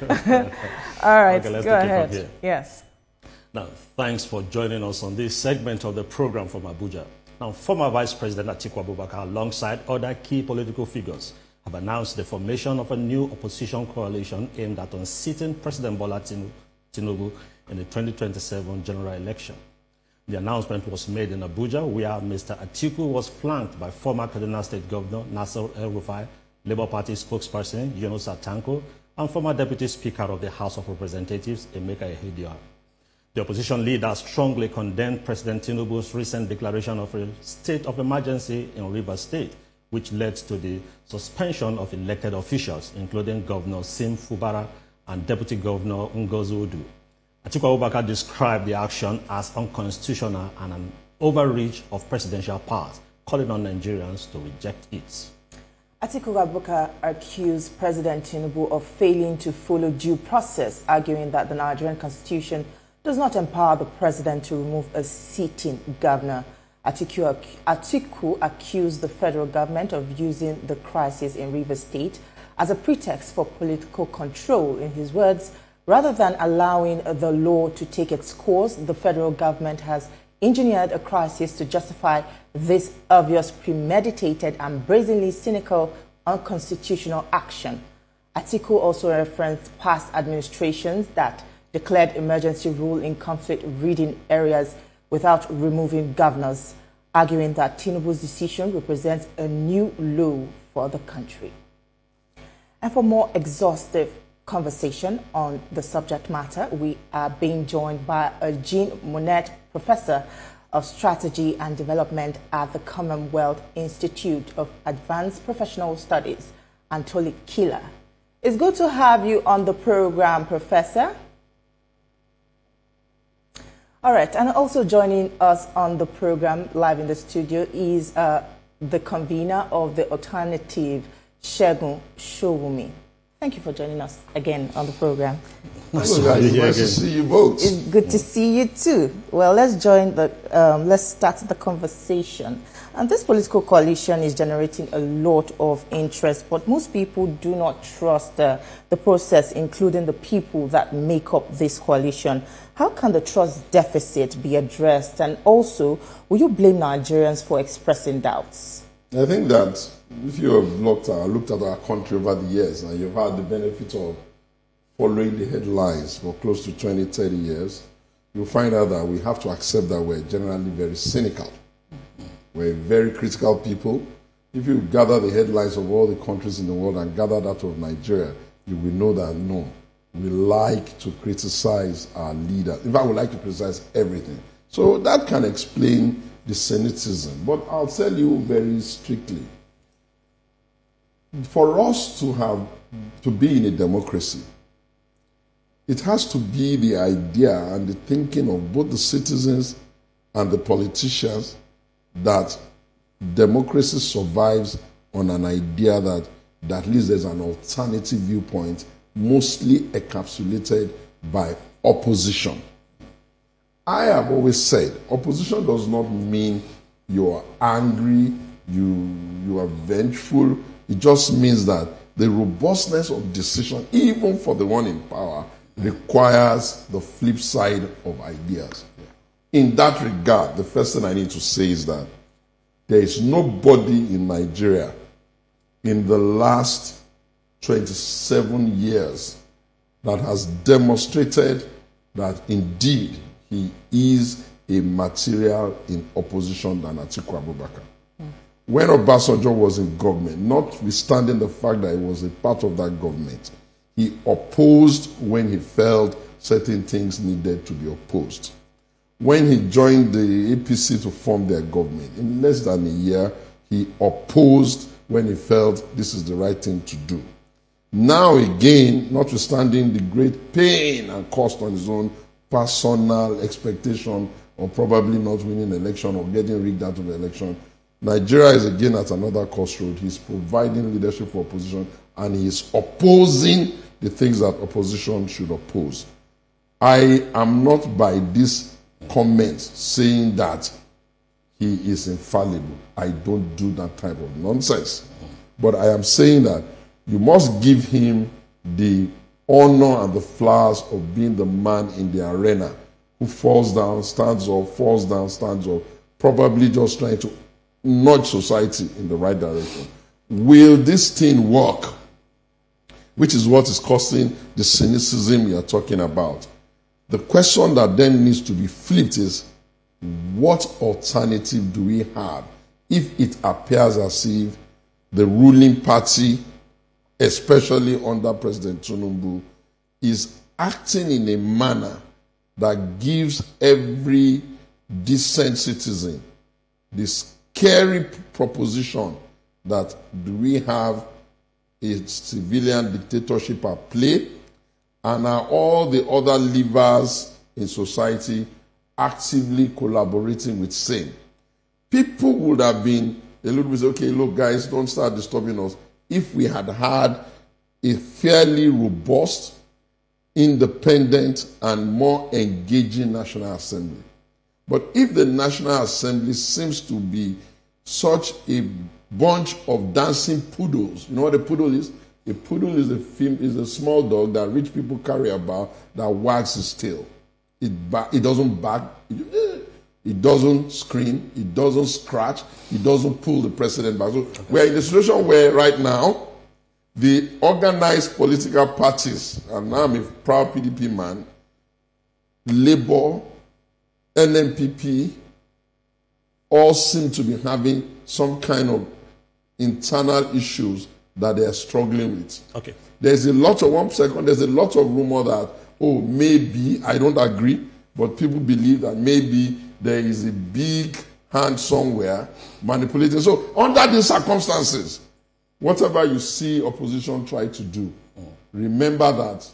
All right, okay, let's go take it ahead. from here. Yes. Now, thanks for joining us on this segment of the program from Abuja. Now, former Vice President Atiku Abubakar, alongside other key political figures, have announced the formation of a new opposition coalition aimed at unseating President Bola Tinubu in the 2027 general election. The announcement was made in Abuja, where Mr. Atiku was flanked by former Kaduna State Governor Nasir El-Rufai, Labour Party spokesperson Yunus Atanko, and former Deputy Speaker of the House of Representatives, Emeka Ehediah. The opposition leader strongly condemned President Tinubu's recent declaration of a state of emergency in Rivers State, which led to the suspension of elected officials, including Governor Sim Fubara and Deputy Governor Ngozi Udu. Atiku Abubakar described the action as unconstitutional and an overreach of presidential powers, calling on Nigerians to reject it. Atiku Abubakar accused President Tinubu of failing to follow due process, arguing that the Nigerian constitution does not empower the president to remove a sitting governor. Atiku accused the federal government of using the crisis in Rivers State as a pretext for political control. In his words, rather than allowing the law to take its course, the federal government has engineered a crisis to justify this obvious, premeditated and brazenly cynical, unconstitutional action. Atiku also referenced past administrations that declared emergency rule in conflict-ridden areas without removing governors, arguing that Tinubu's decision represents a new low for the country. And for more exhaustive conversation on the subject matter, we are being joined by Jean Monette, Professor of Strategy and Development at the Commonwealth Institute of Advanced Professional Studies, and Toli Kila. It's good to have you on the program, Professor. All right, and also joining us on the program live in the studio is the convener of the alternative, Showunmi. Thank you for joining us again on the program. Nice to see you both. It's good to see you too. Well, let's start the conversation. And this political coalition is generating a lot of interest, but most people do not trust the process, including the people that make up this coalition. How can the trust deficit be addressed? And also, will you blame Nigerians for expressing doubts? I think that if you have looked at our country over the years and you've had the benefit of following the headlines for close to 20, 30 years, you'll find out that we have to accept that we're generally very cynical. We're very critical people. If you gather the headlines of all the countries in the world and gather that of Nigeria, you will know that no, we like to criticize our leaders. In fact, we like to criticize everything. So that can explain the cynicism. But I'll tell you very strictly, for us to be in a democracy, it has to be the idea and the thinking of both the citizens and the politicians that democracy survives on an idea that at least there's an alternative viewpoint, mostly encapsulated by opposition. I have always said, opposition does not mean you are angry, you are vengeful. It just means that the robustness of decision, even for the one in power, requires the flip side of ideas. In that regard, the first thing I need to say is that there is nobody in Nigeria in the last 27 years that has demonstrated that indeed he is a material in opposition than Atiku Abubakar. When Obasanjo was in government, notwithstanding the fact that he was a part of that government, he opposed when he felt certain things needed to be opposed. When he joined the APC to form their government, in less than a year, he opposed when he felt this is the right thing to do. Now again, notwithstanding the great pain and cost on his own personal expectation of probably not winning the election or getting rigged out of the election, Nigeria is again at another crossroad. He's providing leadership for opposition and he's opposing the things that opposition should oppose. I am not by this comment saying that he is infallible. I don't do that type of nonsense. But I am saying that you must give him the honor and the flowers of being the man in the arena who falls down, stands up, falls down, stands up, probably just trying to nudge society in the right direction. Will this thing work? Which is what is causing the cynicism we are talking about. The question that then needs to be flipped is, what alternative do we have if it appears as if the ruling party, especially under President Tinubu, is acting in a manner that gives every decent citizen this scary proposition that do we have a civilian dictatorship at play, and are all the other levers in society actively collaborating with sane? People would have been a little bit, okay, look, guys, don't start disturbing us, if we had had a fairly robust, independent, and more engaging National Assembly. But if the National Assembly seems to be such a bunch of dancing poodles, you know what a poodle is? A poodle is a small dog that rich people carry about that wags his tail. It doesn't bark, it doesn't scream, it doesn't scratch, it doesn't pull the president back. So we're in a situation where right now, the organized political parties, and now I'm a proud PDP man, Labour, NNPP, all seem to be having some kind of internal issues that they are struggling with. Okay. There's a lot of, 1 second, there's a lot of rumor that, oh, maybe, I don't agree, but people believe that maybe there is a big hand somewhere manipulating. So under these circumstances, whatever you see opposition try to do, remember that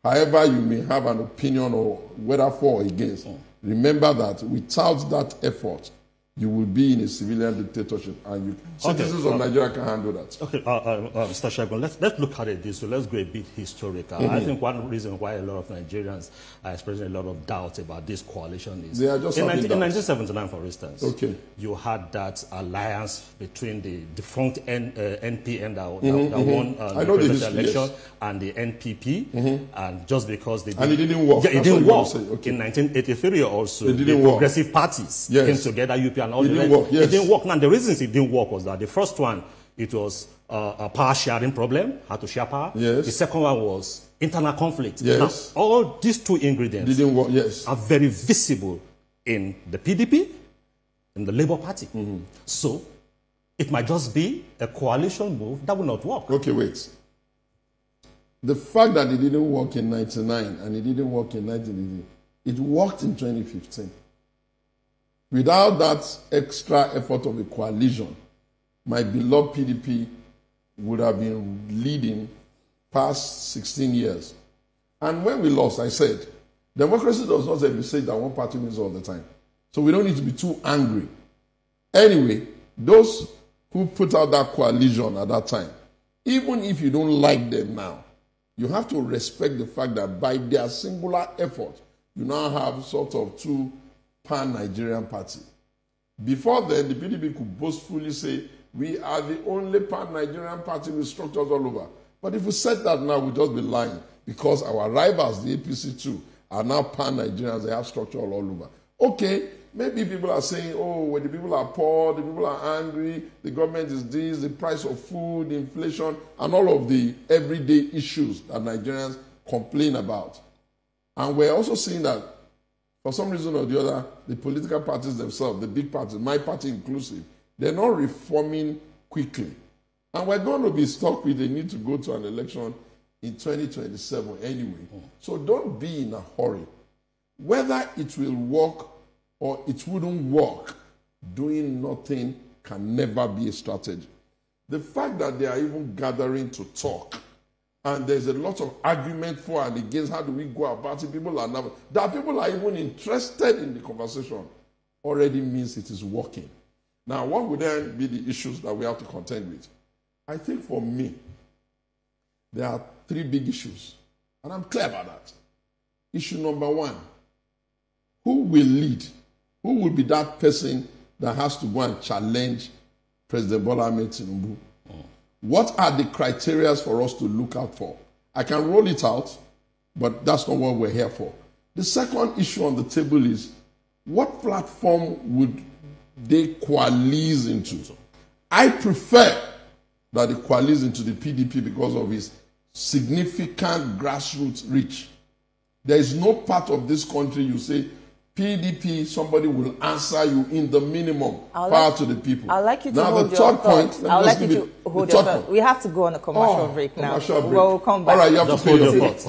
however you may have an opinion or whether for or against, remember that without that effort, you will be in a civilian dictatorship, and citizens of Nigeria can handle that. Okay, Mr. Shegun, let's look at it this way. Let's go a bit historical. I think one reason why a lot of Nigerians are expressing a lot of doubt about this coalition is they are just in 1979, for instance, okay, you had that alliance between the defunct NPN that won the presidential election and the NPP, and just because they didn't, and it didn't work. Yeah, it didn't work. Okay. In 1983 also, the progressive parties came together, UP and all the rest. It didn't work. Now, the reasons it didn't work was that the first one, it was a power sharing problem, how to share power. Yes. The second one was internal conflict. Yes. Now, all these two ingredients didn't work. Yes. are very visible in the PDP, in the Labour Party. So, it might just be a coalition move that will not work. Okay, wait. The fact that it didn't work in 99 and it didn't work in 1980, it worked in 2015. Without that extra effort of a coalition, my beloved PDP would have been leading past 16 years. And when we lost, I said, democracy does not say that one party wins all the time. So we don't need to be too angry. Anyway, those who put out that coalition at that time, even if you don't like them now, you have to respect the fact that by their singular effort, you now have sort of two pan-Nigerian party. Before then, the PDP could boastfully say, we are the only pan-Nigerian party with structures all over. But if we said that now, we'd just be lying, because our rivals, the APC too, are now pan-Nigerians, they have structure all over. Okay, maybe people are saying, oh, when the people are poor, the people are angry, the government is this, the price of food, inflation, and all of the everyday issues that Nigerians complain about. And we're also seeing that for some reason or the other, the political parties themselves, the big parties, my party inclusive, they're not reforming quickly. And we're going to be stuck with the need to go to an election in 2027 anyway. So don't be in a hurry. Whether it will work or it wouldn't work, doing nothing can never be a strategy. The fact that they are even gathering to talk, and there's a lot of argument for and against, how do we go about it, people are never, that people are even interested in the conversation, already means it is working. Now, what would then be the issues that we have to contend with? I think for me, there are three big issues, and I'm clear about that. Issue number one, who will lead? Who will be that person that has to go and challenge President Bola Ahmed Tinubu? What are the criteria for us to look out for? I can roll it out, but that's not what we're here for. The second issue on the table is, what platform would they coalesce into? I prefer that they coalesce into the PDP because of its significant grassroots reach. There is no part of this country you say, PDP, somebody will answer you in the minimum power to the people. I'd like you to now, hold the your third point. I'd like you to hold your thought. We have to go on a commercial break now. Commercial break. We'll come back. All right, you have Just to pay hold your your thoughts.